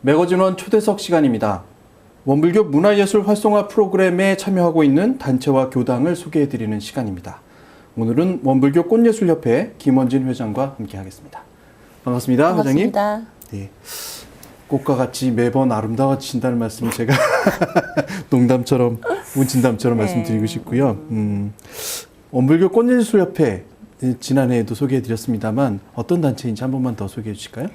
매거진원 초대석 시간입니다. 원불교 문화예술 활성화 프로그램에 참여하고 있는 단체와 교당을 소개해드리는 시간입니다. 오늘은 원불교 꽃예술협회 김원진 회장과 함께하겠습니다. 반갑습니다, 회장님. 반갑습니다. 네. 꽃과 같이 매번 아름다워지신다는 말씀을 제가 농담처럼, 진담처럼 네. 말씀드리고 싶고요. 원불교 꽃예술협회 지난해에도 소개해드렸습니다만 어떤 단체인지 한 번만 더 소개해 주실까요?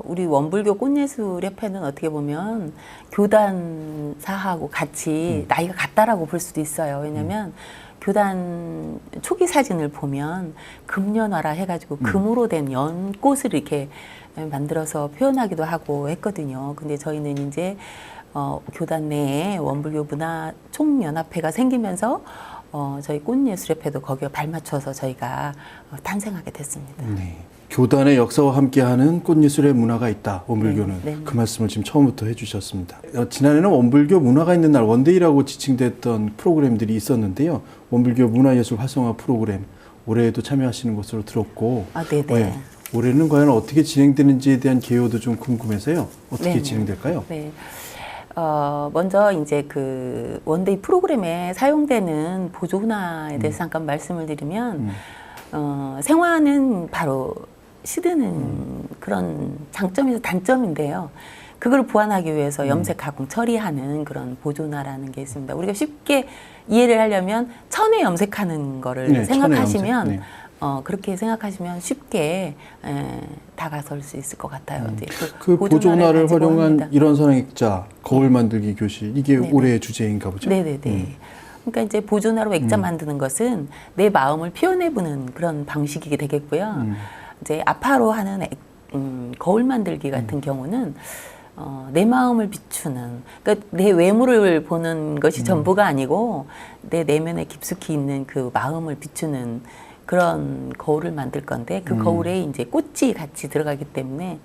우리 원불교 꽃예술협회는 어떻게 보면 교단사하고 같이 나이가 같다라고 볼 수도 있어요. 왜냐하면 교단 초기 사진을 보면 금년화라 해가지고 금으로 된 연꽃을 이렇게 만들어서 표현하기도 하고 했거든요. 근데 저희는 이제 교단 내에 원불교 문화 총연합회가 생기면서 저희 꽃예술협회도 거기에 발맞춰서 저희가 탄생하게 됐습니다. 네. 교단의 역사와 함께하는 꽃예술의 문화가 있다. 원불교는 네. 그 말씀을 지금 처음부터 해주셨습니다. 지난해는 원불교 문화가 있는 날 원데이라고 지칭됐던 프로그램들이 있었는데요. 원불교 문화예술 활성화 프로그램 올해에도 참여하시는 것으로 들었고, 네네. 올해는 과연 어떻게 진행되는지에 대한 개요도 좀 궁금해서요. 어떻게 네네. 진행될까요? 네. 먼저 이제 그 원데이 프로그램에 사용되는 보조 훈화에 대해서 잠깐 말씀을 드리면 생화는 바로 시드는 그런 장점에서 단점인데요. 그걸 보완하기 위해서 염색 가공 처리하는 그런 보존화라는 게 있습니다. 우리가 쉽게 이해를 하려면 천에 염색하는 거를 생각하시면 네. 그렇게 생각하시면 쉽게 다가설 수 있을 것 같아요. 이제 그 보존화를 활용한 합니다. 일원상 액자, 거울 만들기 교실 이게 네네. 올해의 주제인가 보죠? 네네네. 그러니까 이제 보존화로 액자 만드는 것은 내 마음을 표현해보는 그런 방식이 되겠고요. 이제 아파로 하는 거울 만들기 같은 경우는 내 마음을 비추는, 그러니까 내 외모를 보는 것이 전부가 아니고 내 내면에 깊숙이 있는 그 마음을 비추는 그런 거울을 만들 건데 그 거울에 이제 꽃이 같이 들어가기 때문에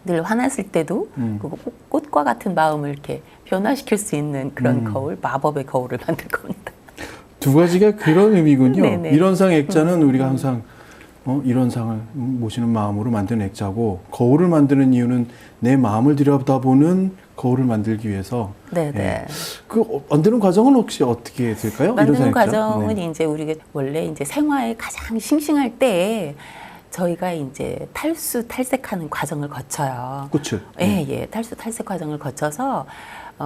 늘 화났을 때도 그 꽃과 같은 마음을 이렇게 변화시킬 수 있는 그런 거울, 마법의 거울을 만들 겁니다. 두 가지가 그런 의미군요. 네네. 일원상 액자는 우리가 항상 일원상을 모시는 마음으로 만드는 액자고, 거울을 만드는 이유는 내 마음을 들여다보는 거울을 만들기 위해서. 네네. 예. 그 만드는 과정은 혹시 어떻게 될까요? 만드는 일원상 액자? 과정은 네. 이제 우리가 원래 이제 생화에 가장 싱싱할 때 저희가 이제 탈색하는 과정을 거쳐요. 꽃을. 예. 탈색 과정을 거쳐서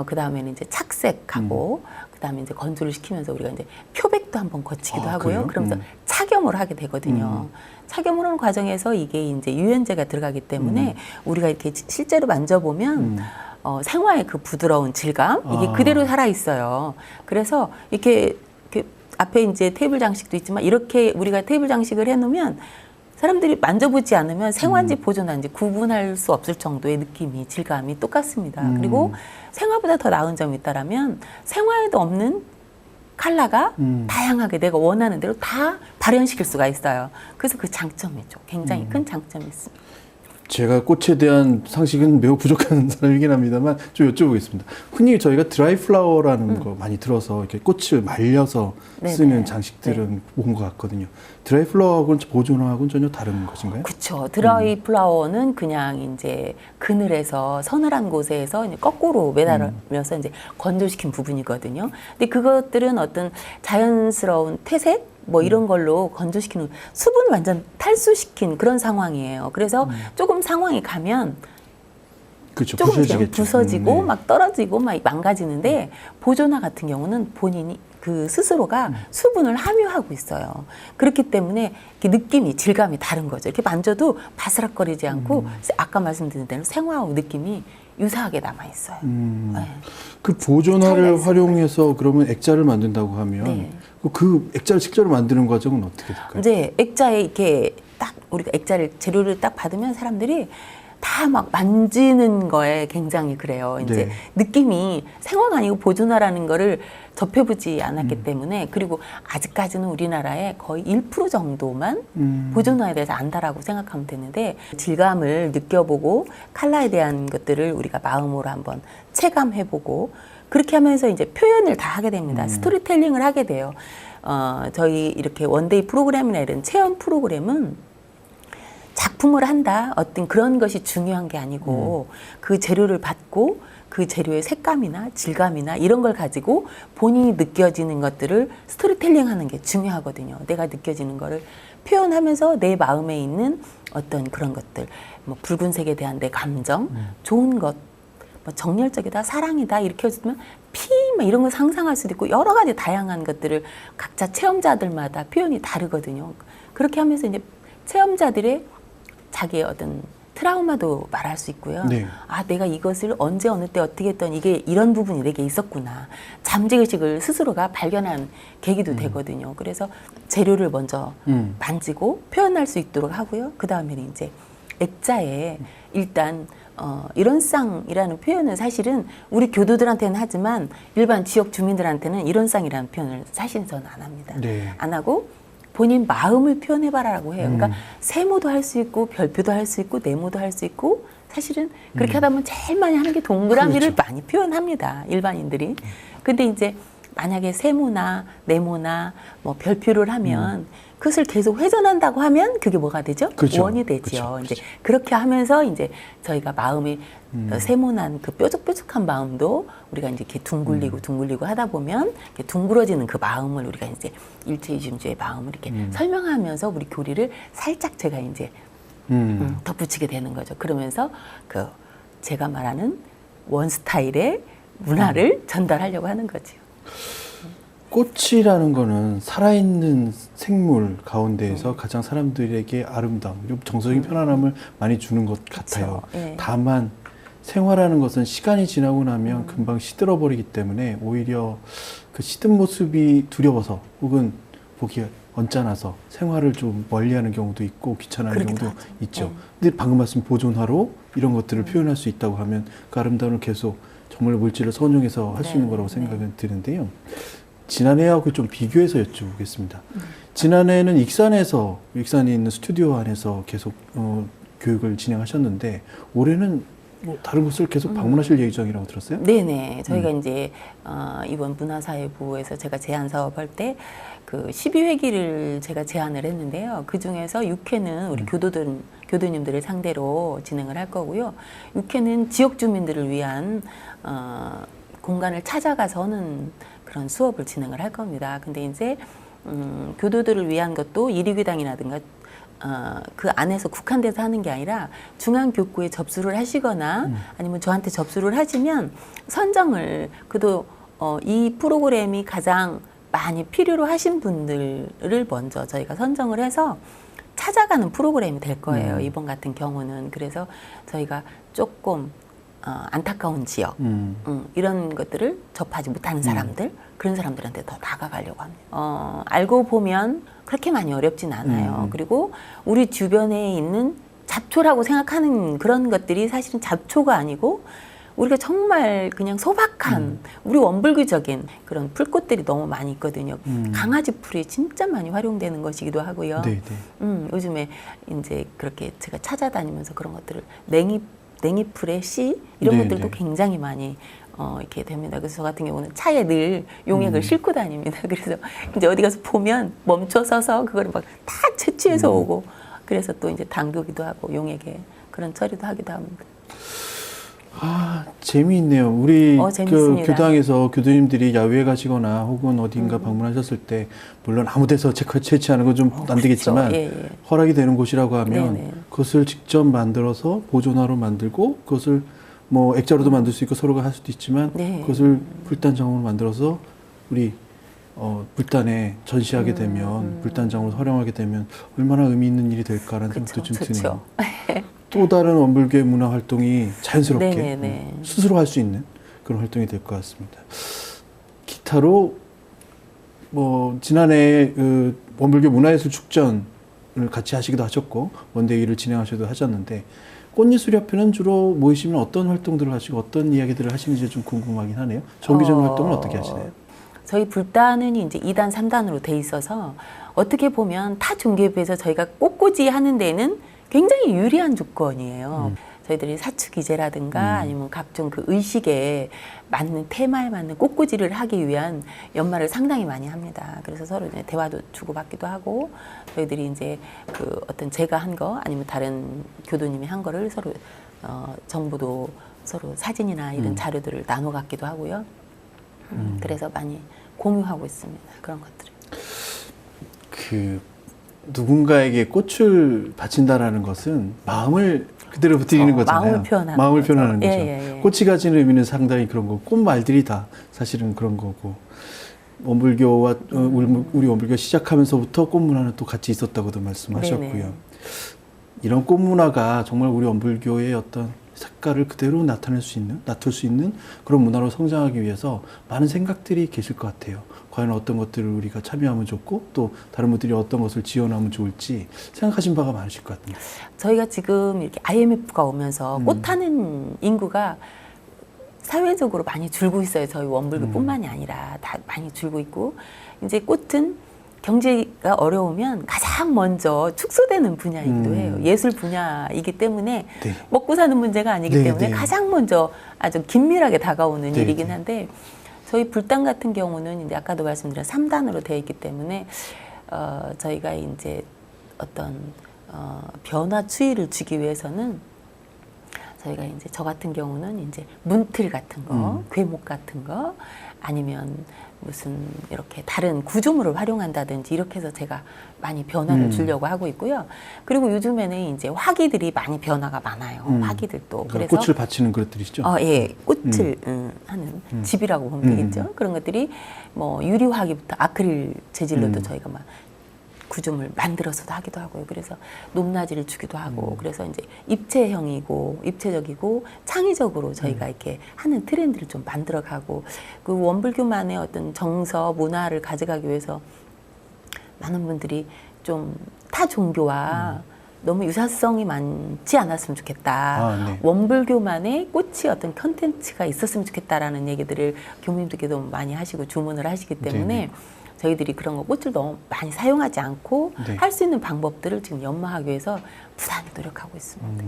그 다음에는 이제 착색하고 그 다음에 이제 건조를 시키면서 우리가 이제 표백도 한번 거치기도 하고요. 그래요? 그러면서 착염을 하게 되거든요. 착염을 하는 과정에서 이게 이제 유연제가 들어가기 때문에 우리가 이렇게 실제로 만져보면 생화의 그 부드러운 질감 이게 그대로 살아 있어요. 그래서 이렇게 앞에 이제 테이블 장식도 있지만 이렇게 우리가 테이블 장식을 해놓으면 사람들이 만져보지 않으면 생화인지 보존한지 구분할 수 없을 정도의 느낌이, 질감이 똑같습니다. 그리고 생화보다 더 나은 점이 있다라면 생화에도 없는 컬러가 다양하게 내가 원하는 대로 다 발현시킬 수가 있어요. 그래서 그 장점이죠. 굉장히 큰 장점이 있습니다. 제가 꽃에 대한 상식은 매우 부족한 사람이긴 합니다만 좀 여쭤보겠습니다. 흔히 저희가 드라이 플라워라는 거 많이 들어서 이렇게 꽃을 말려서 네네. 쓰는 장식들은 본 것 같거든요. 드라이 플라워하고는 보존화하고는 전혀 다른 것인가요? 그렇죠. 드라이 플라워는 그냥 이제 그늘에서 서늘한 곳에서 이제 거꾸로 매달면서 이제 건조시킨 부분이거든요. 근데 그것들은 어떤 자연스러운 퇴색 뭐 이런 걸로 건조시키는, 수분을 완전 탈수시킨 그런 상황이에요. 그래서 조금 상황이 가면 그렇죠. 조금 부서지겠죠. 부서지고 네. 막 떨어지고 막 망가지는데 보존화 같은 경우는 본인이 그 스스로가 수분을 함유하고 있어요. 그렇기 때문에 이렇게 느낌이, 질감이 다른 거죠. 이렇게 만져도 바스락거리지 않고 아까 말씀드린 대로 생화하고 느낌이 유사하게 남아 있어요. 네. 그 보존화를 활용해서 그러면 액자를 만든다고 하면 네. 그 액자를 직접 만드는 과정은 어떻게 될까요? 이제 액자에 이렇게 딱 우리가 액자를 재료를 딱 받으면 사람들이 다 막 만지는 거에 굉장히 그래요. 이제 네. 느낌이 생화가 아니고 보존화라는 거를 접해보지 않았기 때문에, 그리고 아직까지는 우리나라에 거의 1% 정도만 보존화에 대해서 안다라고 생각하면 되는데, 질감을 느껴보고 컬러에 대한 것들을 우리가 마음으로 한번 체감해보고 그렇게 하면서 이제 표현을 다 하게 됩니다. 스토리텔링을 하게 돼요. 저희 이렇게 원데이 프로그램이나 이런 체험 프로그램은 작품을 한다 어떤 그런 것이 중요한 게 아니고 그 재료를 받고 그 재료의 색감이나 질감이나 이런 걸 가지고 본인이 느껴지는 것들을 스토리텔링 하는 게 중요하거든요. 내가 느껴지는 거를 표현하면서 내 마음에 있는 어떤 그런 것들, 뭐 붉은색에 대한 내 감정, 좋은 것, 뭐 정열적이다, 사랑이다 이렇게 해주면 막 이런 걸 상상할 수도 있고 여러 가지 다양한 것들을 각자 체험자들마다 표현이 다르거든요. 그렇게 하면서 이제 체험자들의 자기의 어떤 트라우마도 말할 수 있고요. 네. 아, 내가 이것을 언제 어느 때 어떻게 했던 이게 이런 부분이 내게 있었구나. 잠재의식을 스스로가 발견한 계기도 되거든요. 그래서 재료를 먼저 만지고 표현할 수 있도록 하고요. 그 다음에는 이제 액자에 일단 이런 쌍이라는 표현은 사실은 우리 교도들한테는 하지만 일반 지역 주민들한테는 이런 쌍이라는 표현을 사실은 저는 안 합니다. 네. 안 하고 본인 마음을 표현해봐라라고 해요. 그러니까 세모도 할 수 있고 별표도 할 수 있고 네모도 할 수 있고 사실은 그렇게 하다 보면 제일 많이 하는 게 동그라미를 그렇죠. 많이 표현합니다. 일반인들이. 근데 이제 만약에 세모나 네모나 뭐 별표를 하면 그것을 계속 회전한다고 하면 그게 뭐가 되죠? 그렇죠. 원이 되죠. 그렇죠. 이제 그렇게 하면서 이제 저희가 마음이 세모난 그 뾰족뾰족한 마음도 우리가 이제 이렇게 둥글리고 하다 보면 이렇게 둥그러지는 그 마음을 우리가 이제 일체이중주의 마음을 이렇게 설명하면서 우리 교리를 살짝 제가 이제 덧붙이게 되는 거죠. 그러면서 그 제가 말하는 원 스타일의 문화를 전달하려고 하는 거죠. 꽃이라는 거는 살아있는 생물 가운데에서 가장 사람들에게 아름다움, 그리고 정서적인 편안함을 많이 주는 것 같아요. 예. 다만 생활하는 것은 시간이 지나고 나면 금방 시들어 버리기 때문에 오히려 그 시든 모습이 두려워서 혹은 보기 언짢아서 생활을 좀 멀리하는 경우도 있고 귀찮아하는 그러기도 경우도 하죠. 있죠. 근데 방금 말씀 보존하로 이런 것들을 표현할 수 있다고 하면 그 아름다움을 계속 정말 물질을 선용해서 할 수 있는 거라고 생각은 드는데요. 지난해하고 좀 비교해서 여쭤보겠습니다. 지난해에는 익산에 있는 스튜디오 안에서 계속 교육을 진행하셨는데 올해는 뭐 다른 곳을 계속 방문하실 예정이라고 들었어요? 네네. 저희가 이제 이번 문화사회부에서 제가 제안 사업할 때 그 12회기를 제가 제안을 했는데요. 그 중에서 6회는 우리 교도님들을 상대로 진행을 할 거고요. 6회는 지역 주민들을 위한 공간을 찾아가서 하는 그런 수업을 진행을 할 겁니다. 근데 이제 교도들을 위한 것도 이리귀당이라든가 그 안에서 국한돼서 하는 게 아니라 중앙교구에 접수를 하시거나 아니면 저한테 접수를 하시면 선정을 그래도 이 프로그램이 가장 많이 필요로 하신 분들을 먼저 저희가 선정을 해서 찾아가는 프로그램이 될 거예요. 이번 같은 경우는. 그래서 저희가 조금 안타까운 지역 이런 것들을 접하지 못하는 사람들 그런 사람들한테 더 다가가려고 합니다. 알고 보면 그렇게 많이 어렵진 않아요. 그리고 우리 주변에 있는 잡초라고 생각하는 그런 것들이 사실은 잡초가 아니고 우리가 정말 그냥 소박한 우리 원불교적인 그런 풀꽃들이 너무 많이 있거든요. 강아지 풀이 진짜 많이 활용되는 것이기도 하고요. 네, 요즘에 이제 그렇게 제가 찾아다니면서 그런 것들을 냉이풀의 씨 이런 네, 것들도 네. 굉장히 많이 이렇게 됩니다. 그래서 저 같은 경우는 차에 늘 용액을 싣고 다닙니다. 그래서 이제 어디 가서 보면 멈춰 서서 그걸 막 다 채취해서 오고 그래서 또 이제 담그기도 하고 용액에 그런 처리도 하기도 합니다. 아, 재미있네요. 우리 그 재밌습니다. 교당에서 교도님들이 야외에 가시거나 혹은 어딘가 방문하셨을 때 물론 아무 데서 채취하는 건 좀 안 되겠지만 그렇죠. 예, 예. 허락이 되는 곳이라고 하면 네네. 그것을 직접 만들어서 보존화로 만들고 그것을 뭐 액자로도 만들 수 있고 서로가 할 수도 있지만 네. 그것을 불단장으로 만들어서 우리 불단에 전시하게 되면 불단장으로 활용하게 되면 얼마나 의미 있는 일이 될까라는 생각도 좀 드네요. 또 다른 원불교의 문화 활동이 자연스럽게 네네네. 스스로 할 수 있는 그런 활동이 될 것 같습니다. 기타로 뭐 지난해 그 원불교 문화예술 축전을 같이 하시기도 하셨고 원대회를 진행하셔도 하셨는데 꽃예술협회는 주로 모이시면 어떤 활동들을 하시고 어떤 이야기들을 하시는지 좀 궁금하긴 하네요. 정기적인 활동을 어떻게 하시나요? 저희 불단은 이제 2단, 3단으로 돼 있어서 어떻게 보면 타 종교에 비해서 저희가 꽃꽂이 하는 데는 굉장히 유리한 조건이에요. 저희들이 사축이제라든가 아니면 각종 그 의식에 맞는 테마에 맞는 꽃꽂이를 하기 위한 연말을 상당히 많이 합니다. 그래서 서로 이제 대화도 주고받기도 하고 저희들이 이제 그 어떤 제가 한 거 아니면 다른 교도님이 한 거를 서로 정보도 서로 사진이나 이런 자료들을 나눠 갖기도 하고요. 그래서 많이 공유하고 있습니다. 그런 것들을. 그 누군가에게 꽃을 바친다라는 것은 마음을 그대로 드리는 거잖아요. 마음을 표현하는 거죠. 예. 꽃이 가지는 의미는 상당히 그런 거고 꽃말들이 다 사실은 그런 거고 원불교와 우리 원불교 시작하면서부터 꽃 문화는 또 같이 있었다고도 말씀하셨고요. 네네. 이런 꽃 문화가 정말 우리 원불교의 어떤 색깔을 그대로 나타낼 수 있는, 나툴 수 있는 그런 문화로 성장하기 위해서 많은 생각들이 계실 것 같아요. 과연 어떤 것들을 우리가 참여하면 좋고 또 다른 분들이 어떤 것을 지원하면 좋을지 생각하신 바가 많으실 것 같습니다. 저희가 지금 이렇게 IMF가 오면서 꽃하는 인구가 사회적으로 많이 줄고 있어요. 저희 원불교뿐만이 아니라 다 많이 줄고 있고 이제 꽃은 경제가 어려우면 가장 먼저 축소되는 분야이기도 해요. 예술 분야이기 때문에 네. 먹고 사는 문제가 아니기 네, 때문에 네. 가장 먼저 아주 긴밀하게 다가오는 네, 일이긴 네. 한데 저희 불단 같은 경우는 이제 아까도 말씀드린 3단으로 되어 있기 때문에 저희가 이제 어떤 변화 추이를 주기 위해서는 저희가 이제 저 같은 경우는 이제 문틀 같은 거, 궤목 같은 거 아니면 무슨 이렇게 다른 구조물을 활용한다든지 이렇게 해서 제가 많이 변화를 주려고 하고 있고요. 그리고 요즘에는 이제 화기들이 많이 변화가 많아요. 화기들도. 그래서 꽃을 바치는 그릇들이시죠? 예, 꽃을 하는 집이라고 보면 되겠죠. 그런 것들이 뭐 유리 화기부터 아크릴 재질로도 저희가 막 구조물 만들어서도 하기도 하고요. 그래서 높낮이를 주기도 하고 그래서 이제 입체형이고 입체적이고 창의적으로 저희가 이렇게 하는 트렌드를 좀 만들어가고 그 원불교만의 어떤 정서 문화를 가져가기 위해서 많은 분들이 좀 타 종교와 너무 유사성이 많지 않았으면 좋겠다. 네. 원불교만의 꽃이 어떤 컨텐츠가 있었으면 좋겠다라는 얘기들을 교무님들께도 많이 하시고 주문을 하시기 때문에 네네. 저희들이 그런 거 꽃을 너무 많이 사용하지 않고 네. 할 수 있는 방법들을 지금 연마하기 위해서 부단히 노력하고 있습니다.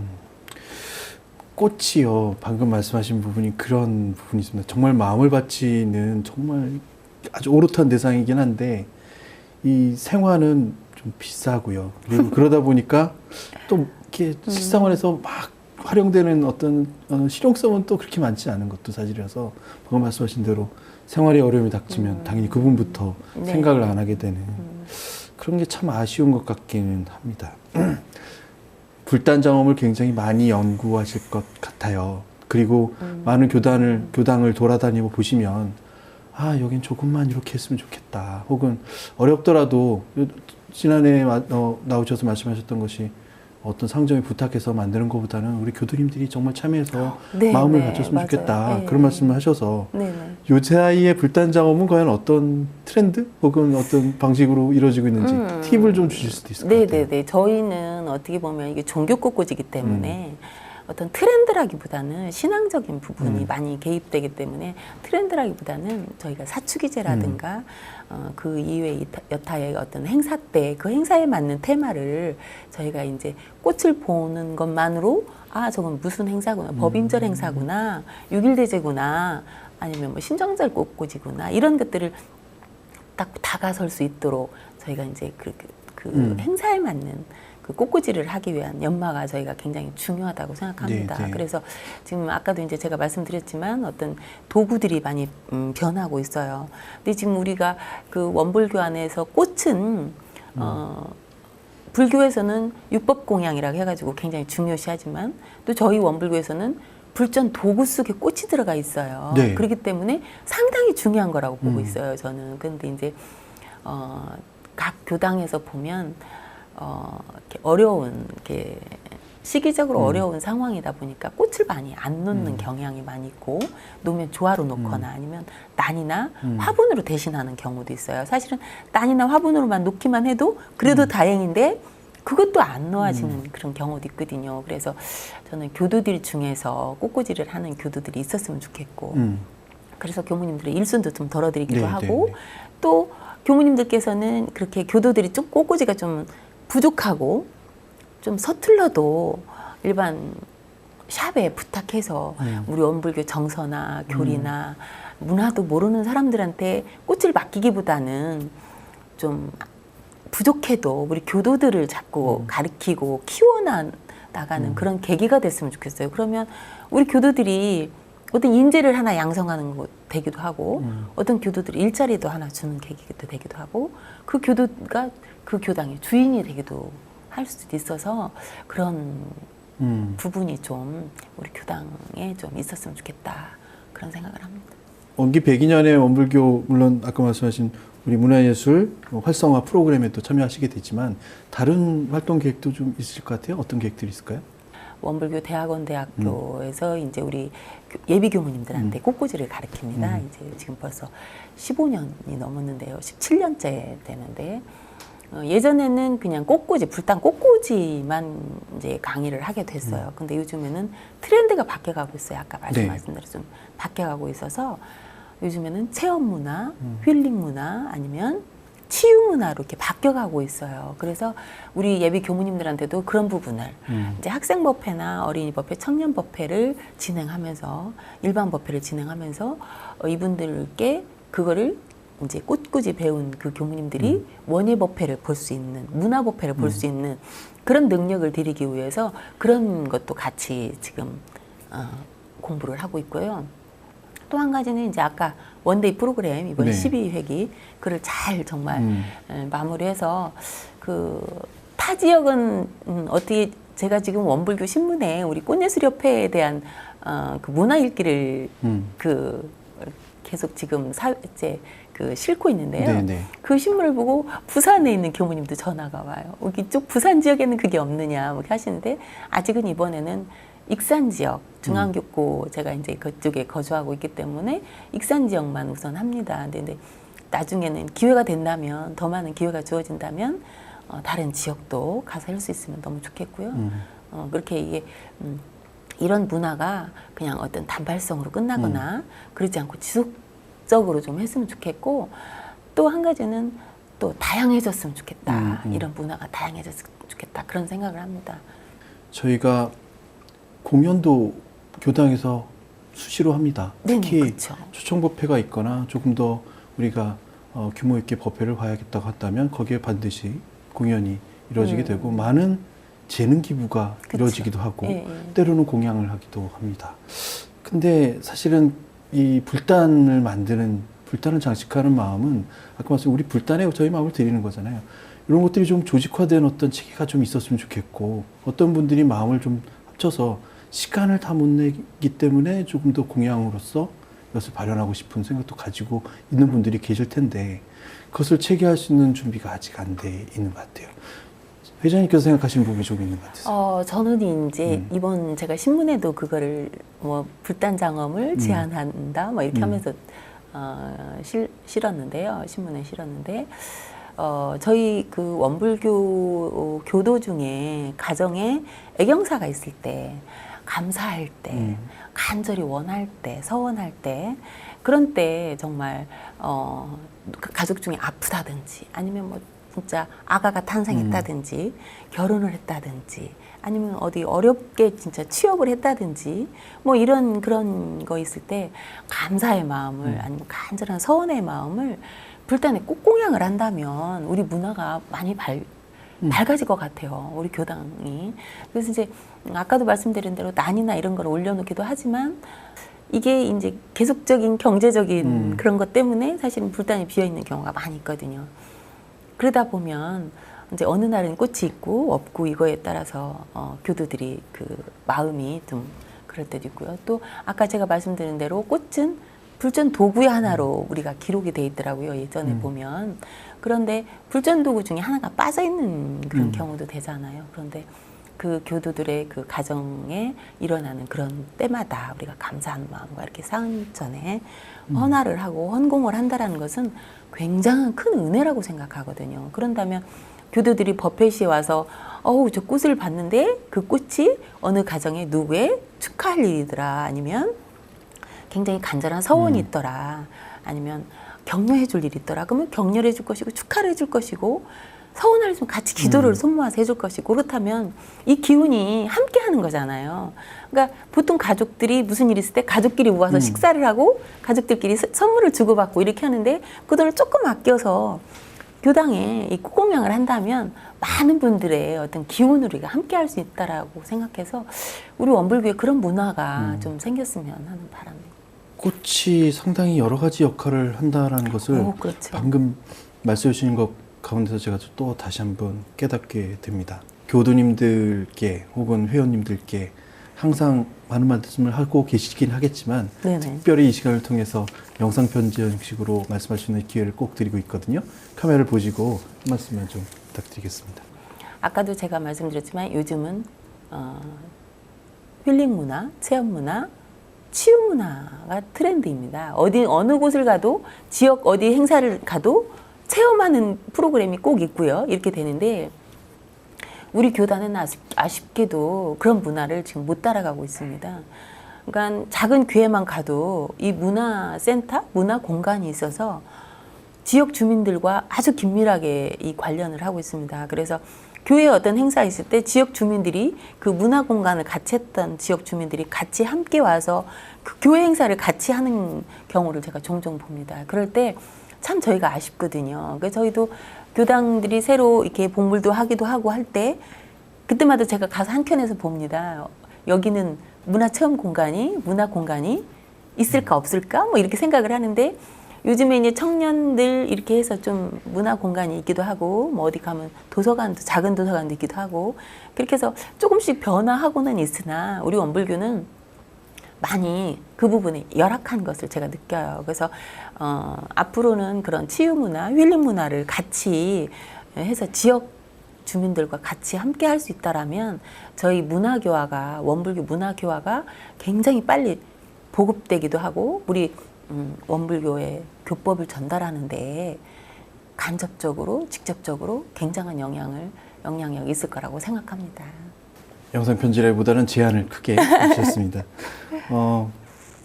꽃이요. 방금 말씀하신 부분이 그런 부분이 있습니다. 정말 마음을 바치는 정말 아주 오롯한 대상이긴 한데 이 생화는 좀 비싸고요. 그리고 그러다 보니까 또 이렇게 실생활에서 막 활용되는 어떤 실용성은 또 그렇게 많지 않은 것도 사실이라서 방금 말씀하신 대로 생활에 어려움이 닥치면 당연히 그 부분부터 네. 생각을 안 하게 되는 그런 게 참 아쉬운 것 같기는 합니다. 불단 장엄을 굉장히 많이 연구하실 것 같아요. 그리고 많은 교당을 돌아다니고 보시면 아 여긴 조금만 이렇게 했으면 좋겠다. 혹은 어렵더라도 지난해 나오셔서 말씀하셨던 것이 어떤 상점에 부탁해서 만드는 것보다는 우리 교도님들이 정말 참여해서 네, 마음을 네, 가졌으면 맞아요. 좋겠다. 네. 그런 말씀을 하셔서 네네. 요 사이의 불단 작업은 과연 어떤 트렌드 혹은 어떤 방식으로 이루어지고 있는지 팁을 좀 주실 수도 있을 것 같아요. 네네네. 저희는 어떻게 보면 이게 종교 꽃꽂이기 때문에 어떤 트렌드라기보다는 신앙적인 부분이 많이 개입되기 때문에 트렌드라기보다는 저희가 사축이제라든가 그 이외의 여타의 어떤 행사 때 그 행사에 맞는 테마를 저희가 이제 꽃을 보는 것만으로 아 저건 무슨 행사구나 법인절 행사구나 6.1대제구나 아니면 뭐 신정절 꽃꽂이구나 이런 것들을 딱 다가설 수 있도록 저희가 이제 그 행사에 맞는 그 꽃꽂이를 하기 위한 연마가 저희가 굉장히 중요하다고 생각합니다. 네, 네. 그래서 지금 아까도 이제 제가 말씀드렸지만 어떤 도구들이 많이 변하고 있어요. 근데 지금 우리가 그 원불교 안에서 꽃은 불교에서는 율법공양이라고 해가지고 굉장히 중요시하지만 또 저희 원불교에서는 불전 도구 속에 꽃이 들어가 있어요. 네. 그렇기 때문에 상당히 중요한 거라고 보고 있어요. 저는. 그런데 이제 각 교당에서 보면 이렇게 어려운 이렇게 시기적으로 어려운 상황이다 보니까 꽃을 많이 안 놓는 경향이 많이 있고 놓으면 조화로 놓거나 아니면 난이나 화분으로 대신하는 경우도 있어요. 사실은 난이나 화분으로만 놓기만 해도 그래도 다행인데 그것도 안 놓아지는 그런 경우도 있거든요. 그래서 저는 교도들 중에서 꽃꽂이를 하는 교도들이 있었으면 좋겠고 그래서 교무님들의 일손도 좀 덜어드리기도 네, 하고 네, 네. 또 교무님들께서는 그렇게 교도들이 좀 꽃꽂이가 좀 부족하고 좀 서툴러도 일반 샵에 부탁해서 우리 원불교 정서나 교리나 문화도 모르는 사람들한테 꽃을 맡기기보다는 좀 부족해도 우리 교도들을 자꾸 가르치고 키워나가는 그런 계기가 됐으면 좋겠어요. 그러면 우리 교도들이 어떤 인재를 하나 양성하는 것 되기도 하고 어떤 교도들이 일자리도 하나 주는 계기도 되기도 하고 그 교도가 그 교당의 주인이 되기도 할 수도 있어서 그런 부분이 좀 우리 교당에 좀 있었으면 좋겠다 그런 생각을 합니다. 원기 102년에 원불교 물론 아까 말씀하신 우리 문화예술 활성화 프로그램에 또 참여하시게 됐지만 다른 활동 계획도 좀 있을 것 같아요. 어떤 계획들이 있을까요? 원불교 대학원대학교에서 이제 우리 예비 교무님들한테 꽃꽂이를 가르칩니다. 이제 지금 벌써 15년이 넘었는데요. 17년째 되는데 예전에는 그냥 꽃꽂이, 불단 꽃꽂이만 이제 강의를 하게 됐어요. 근데 요즘에는 트렌드가 바뀌어가고 있어요. 아까 말씀하신 대로 좀 바뀌어가고 있어서 요즘에는 체험 문화, 힐링 문화 아니면 치유 문화로 이렇게 바뀌어가고 있어요. 그래서 우리 예비 교무님들한테도 그런 부분을 이제 학생법회나 어린이법회, 청년법회를 진행하면서 일반 법회를 진행하면서 이분들께 그거를 이제 꽃꽂이 배운 그 교무님들이 원예법회를 볼 수 있는 문화법회를 볼 수 있는 그런 능력을 드리기 위해서 그런 것도 같이 지금 공부를 하고 있고요. 또 한 가지는 이제 아까 원데이 프로그램 이번 12회기 그를 잘 정말 마무리해서 그 타 지역은 어떻게 제가 지금 원불교 신문에 우리 꽃예술협회에 대한 그 문화 읽기를 그 계속 지금 이제 그 싣고 있는데요. 네네. 그 신문을 보고 부산에 있는 교무님도 전화가 와요. 여기 쪽 부산 지역에는 그게 없느냐 뭐 이렇게 하시는데 아직은 이번에는 익산 지역 중앙교구 제가 이제 그쪽에 거주하고 있기 때문에 익산 지역만 우선 합니다. 근데 나중에는 기회가 된다면 더 많은 기회가 주어진다면 다른 지역도 가서 할 수 있으면 너무 좋겠고요. 그렇게 이게 이런 문화가 그냥 어떤 단발성으로 끝나거나 그러지 않고 지속적으로 좀 했으면 좋겠고 또 한 가지는 또 다양해졌으면 좋겠다. 이런 문화가 다양해졌으면 좋겠다. 그런 생각을 합니다. 저희가 공연도 교당에서 수시로 합니다. 특히 그렇죠. 초청법회가 있거나 조금 더 우리가 규모 있게 법회를 봐야겠다고 한다면 거기에 반드시 공연이 이루어지게 되고 많은 재능 기부가 그쵸. 이루어지기도 하고 예. 때로는 공양을 하기도 합니다. 근데 사실은 이 불단을 만드는 불단을 장식하는 마음은 아까 말씀 우리 불단에 저희 마음을 드리는 거잖아요. 이런 것들이 좀 조직화된 어떤 체계가 좀 있었으면 좋겠고 어떤 분들이 마음을 좀 합쳐서 시간을 다 못 내기 때문에 조금 더 공양으로서 이것을 발현하고 싶은 생각도 가지고 있는 분들이 계실 텐데 그것을 체계할 수 있는 준비가 아직 안 돼 있는 것 같아요. 회장님께서 생각하시는 부분이 좀 있는 것 같아요. 저는 이제 이번 제가 신문에도 그거를 뭐 불단 장엄을 제안한다 뭐 이렇게 하면서 실었는데요. 신문에 실었는데 저희 그 원불교 교도 중에 가정에 애경사가 있을 때 감사할 때 간절히 원할 때 서원할 때 그런 때 정말 가족 중에 아프다든지 아니면 뭐 진짜 아가가 탄생했다든지 결혼을 했다든지 아니면 어디 어렵게 진짜 취업을 했다든지 뭐 이런 그런 거 있을 때 감사의 마음을 아니면 간절한 서원의 마음을 불단에 꽃공양을 한다면 우리 문화가 많이 밝아질 것 같아요. 우리 교당이. 그래서 이제 아까도 말씀드린 대로 난이나 이런 걸 올려놓기도 하지만 이게 이제 계속적인 경제적인 그런 것 때문에 사실은 불단이 비어있는 경우가 많이 있거든요. 그러다 보면 이제 어느 날은 꽃이 있고 없고 이거에 따라서 교도들이 그 마음이 좀 그럴 때도 있고요. 또 아까 제가 말씀드린 대로 꽃은 불전 도구의 하나로 우리가 기록이 돼 있더라고요. 예전에 보면. 그런데 불전 도구 중에 하나가 빠져 있는 그런 경우도 되잖아요. 그런데 그 교도들의 그 가정에 일어나는 그런 때마다 우리가 감사하는 마음과 이렇게 상전에 헌화를 하고 헌공을 한다라는 것은 굉장한 큰 은혜라고 생각하거든요. 그런다면 교도들이 법회시에 와서 저 꽃을 봤는데 그 꽃이 어느 가정에 누구의 축하할 일이더라 아니면 굉장히 간절한 서원이 있더라 아니면 격려해 줄 일이 있더라 그러면 격려해 줄 것이고 축하를 해 줄 것이고 서운하지만 같이 기도를 손 모아서 해줄 것이고 그렇다면 이 기운이 함께 하는 거잖아요. 그러니까 보통 가족들이 무슨 일이 있을 때 가족끼리 모아서 식사를 하고 가족들끼리 선물을 주고받고 이렇게 하는데 그 돈을 조금 아껴서 교당에 이 꾸공양을 한다면 많은 분들의 어떤 기운을 우리가 함께 할 수 있다라고 생각해서 우리 원불교에 그런 문화가 좀 생겼으면 하는 바람입니다. 꽃이 상당히 여러 가지 역할을 한다라는 것을 그렇죠. 방금 말씀해 주신 것 가운데서 제가 또 다시 한번 깨닫게 됩니다. 교도님들께 혹은 회원님들께 항상 많은 말씀을 하고 계시긴 하겠지만 네네. 특별히 이 시간을 통해서 영상 편지 형식으로 말씀할 수 있는 기회를 꼭 드리고 있거든요. 카메라를 보시고 한 말씀만 좀 부탁드리겠습니다. 아까도 제가 말씀드렸지만 요즘은 힐링 문화, 체험 문화, 치유 문화가 트렌드입니다. 어느 곳을 가도 지역 어디 행사를 가도 체험하는 프로그램이 꼭 있고요. 이렇게 되는데 우리 교단은 아쉽게도 그런 문화를 지금 못 따라가고 있습니다. 그러니까 작은 교회만 가도 이 문화센터, 문화 공간이 있어서 지역 주민들과 아주 긴밀하게 이 관련을 하고 있습니다. 그래서 교회에 어떤 행사 있을 때 지역 주민들이 그 문화 공간을 같이 했던 지역 주민들이 같이 함께 와서 그 교회 행사를 같이 하는 경우를 제가 종종 봅니다. 그럴 때 참 저희가 아쉽거든요. 그래서 저희도 교당들이 새로 이렇게 봉물도 하기도 하고 할 때 그때마다 제가 가서 한켠에서 봅니다. 여기는 문화 체험 공간이, 문화 공간이 있을까 없을까? 뭐 이렇게 생각을 하는데 요즘에 이제 청년들 이렇게 해서 좀 문화 공간이 있기도 하고 뭐 어디 가면 도서관도 작은 도서관도 있기도 하고 그렇게 해서 조금씩 변화하고는 있으나 우리 원불교는 많이 그 부분에 열악한 것을 제가 느껴요. 그래서 앞으로는 그런 치유 문화, 힐링 문화를 같이 해서 지역 주민들과 같이 함께 할 수 있다라면 저희 문화교화가 원불교 문화교화가 굉장히 빨리 보급되기도 하고 우리 원불교의 교법을 전달하는데 간접적으로 직접적으로 굉장한 영향력이 있을 거라고 생각합니다. 영상 편지라기보다는 제안을 크게 하셨습니다.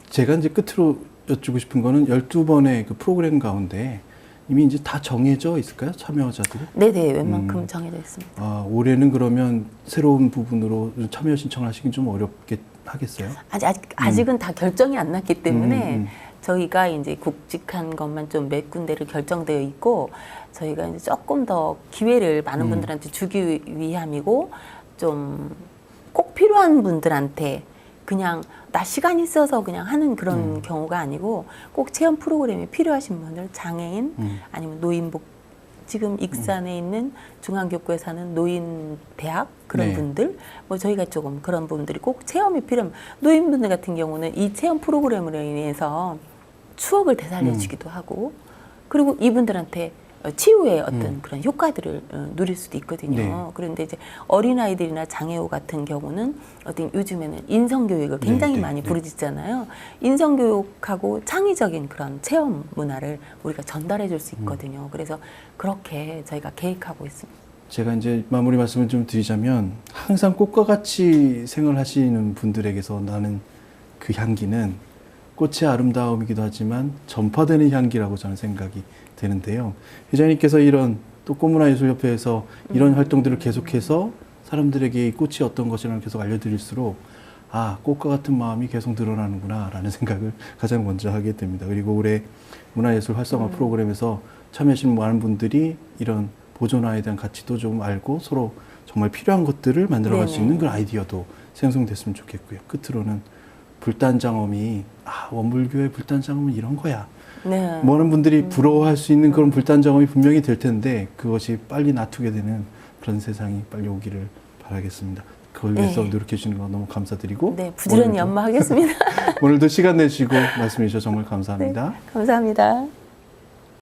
제가 이제 끝으로 여쭈고 싶은 거는 12번의 그 프로그램 가운데 이미 이제 다 정해져 있을까요? 참여자들이? 네네, 웬만큼 정해져 있습니다. 올해는 그러면 새로운 부분으로 참여 신청을 하시긴 좀 어렵게 하겠어요? 아직은 다 결정이 안 났기 때문에 저희가 이제 굵직한 것만 좀 몇 군데를 결정되어 있고 저희가 이제 조금 더 기회를 많은 분들한테 주기 위함이고 좀 꼭 필요한 분들한테 그냥 나 시간 있어서 그냥 하는 그런 경우가 아니고 꼭 체험 프로그램이 필요하신 분들 장애인 아니면 노인복 지금 익산에 있는 중앙교구에 사는 노인 대학 그런 네. 분들 뭐 저희가 조금 그런 분들이 꼭 체험이 필요한 노인분들 같은 경우는 이 체험 프로그램으로 인해서 추억을 되살려 주기도 하고 그리고 이분들한테 치유의 어떤 그런 효과들을 누릴 수도 있거든요. 네. 그런데 이제 어린아이들이나 장애우 같은 경우는 어떤 요즘에는 인성교육을 굉장히 네, 많이 네. 부르짖잖아요. 인성교육하고 창의적인 그런 체험 문화를 우리가 전달해 줄 수 있거든요. 그래서 그렇게 저희가 계획하고 있습니다. 제가 이제 마무리 말씀을 좀 드리자면 항상 꽃과 같이 생활하시는 분들에게서 나는 그 향기는 꽃의 아름다움이기도 하지만 전파되는 향기라고 저는 생각이 되는데요. 회장님께서 이런 또 꽃문화예술협회에서 이런 활동들을 계속해서 사람들에게 이 꽃이 어떤 것이라는 계속 알려드릴수록 꽃과 같은 마음이 계속 늘어나는구나 라는 생각을 가장 먼저 하게 됩니다. 그리고 올해 문화예술 활성화 프로그램에서 참여하신 많은 분들이 이런 보존화에 대한 가치도 좀 알고 서로 정말 필요한 것들을 만들어갈 수 있는 그런 아이디어도 생성됐으면 좋겠고요. 끝으로는 불단장엄이 원불교의 불단장엄은 이런 거야. 네. 많은 분들이 부러워할 수 있는 그런 불단장엄이 분명히 될 텐데 그것이 빨리 놔두게 되는 그런 세상이 빨리 오기를 바라겠습니다. 그걸 위해서 노력해 주시는 거 너무 감사드리고 네, 부지런히 연마하겠습니다. 오늘도 시간 내주시고 말씀해 주셔서 정말 감사합니다. 네, 감사합니다.